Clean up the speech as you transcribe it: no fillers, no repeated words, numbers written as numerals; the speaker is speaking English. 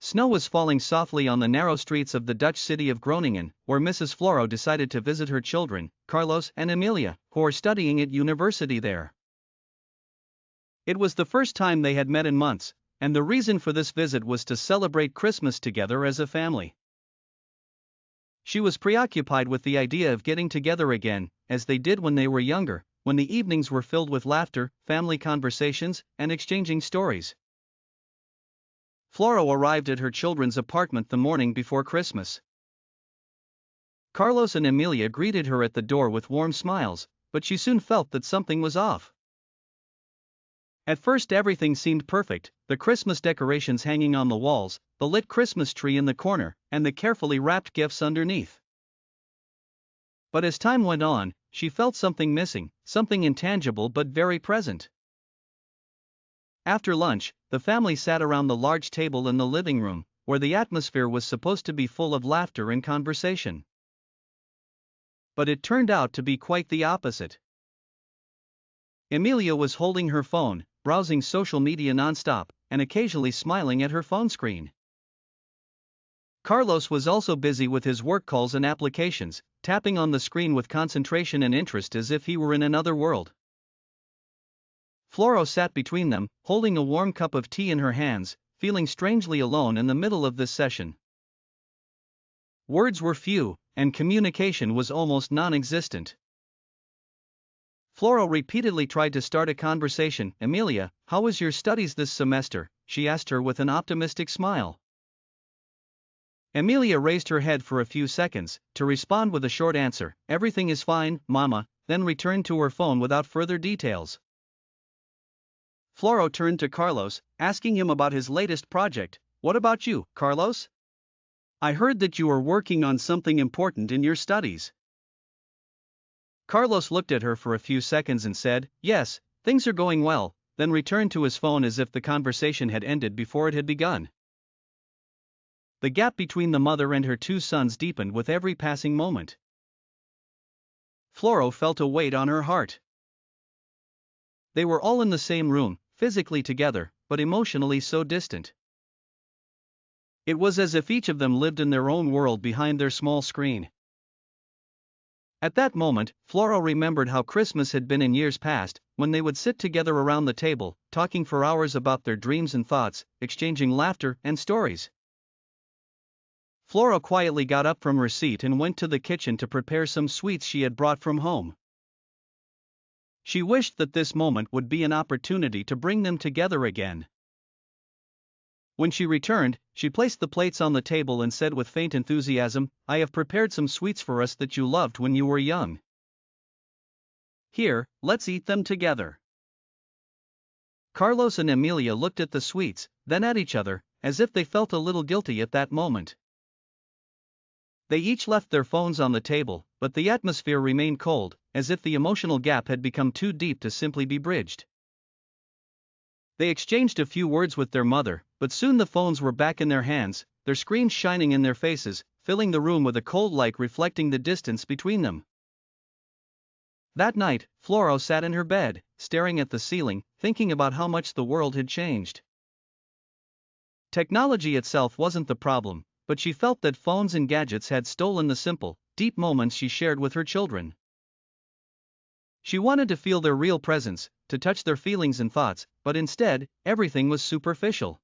Snow was falling softly on the narrow streets of the Dutch city of Groningen, where Mrs. Floro decided to visit her children, Carlos and Emilia, who are studying at university there. It was the first time they had met in months, and the reason for this visit was to celebrate Christmas together as a family. She was preoccupied with the idea of getting together again, as they did when they were younger, when the evenings were filled with laughter, family conversations, and exchanging stories. Floro arrived at her children's apartment the morning before Christmas. Carlos and Emilia greeted her at the door with warm smiles, but she soon felt that something was off. At first everything seemed perfect, the Christmas decorations hanging on the walls, the lit Christmas tree in the corner, and the carefully wrapped gifts underneath. But as time went on, she felt something missing, something intangible but very present. After lunch, the family sat around the large table in the living room, where the atmosphere was supposed to be full of laughter and conversation. But it turned out to be quite the opposite. Emilia was holding her phone, browsing social media nonstop, and occasionally smiling at her phone screen. Carlos was also busy with his work calls and applications, tapping on the screen with concentration and interest as if he were in another world. Floro sat between them, holding a warm cup of tea in her hands, feeling strangely alone in the middle of this session. Words were few, and communication was almost non-existent. Floro repeatedly tried to start a conversation. "Emilia, how was your studies this semester?" she asked her with an optimistic smile. Emilia raised her head for a few seconds, to respond with a short answer, "Everything is fine, Mama," then returned to her phone without further details. Floro turned to Carlos, asking him about his latest project. "What about you, Carlos? I heard that you are working on something important in your studies." Carlos looked at her for a few seconds and said, "Yes, things are going well," then returned to his phone as if the conversation had ended before it had begun. The gap between the mother and her two sons deepened with every passing moment. Floro felt a weight on her heart. They were all in the same room, physically together, but emotionally so distant. It was as if each of them lived in their own world behind their small screen. At that moment, Floro remembered how Christmas had been in years past, when they would sit together around the table, talking for hours about their dreams and thoughts, exchanging laughter and stories. Floro quietly got up from her seat and went to the kitchen to prepare some sweets she had brought from home. She wished that this moment would be an opportunity to bring them together again. When she returned, she placed the plates on the table and said with faint enthusiasm, "I have prepared some sweets for us that you loved when you were young. Here, let's eat them together." Carlos and Emilia looked at the sweets, then at each other, as if they felt a little guilty at that moment. They each left their phones on the table, but the atmosphere remained cold, as if the emotional gap had become too deep to simply be bridged. They exchanged a few words with their mother, but soon the phones were back in their hands, their screens shining in their faces, filling the room with a cold light reflecting the distance between them. That night, Floro sat in her bed, staring at the ceiling, thinking about how much the world had changed. Technology itself wasn't the problem, but she felt that phones and gadgets had stolen the simple, deep moments she shared with her children. She wanted to feel their real presence, to touch their feelings and thoughts, but instead, everything was superficial.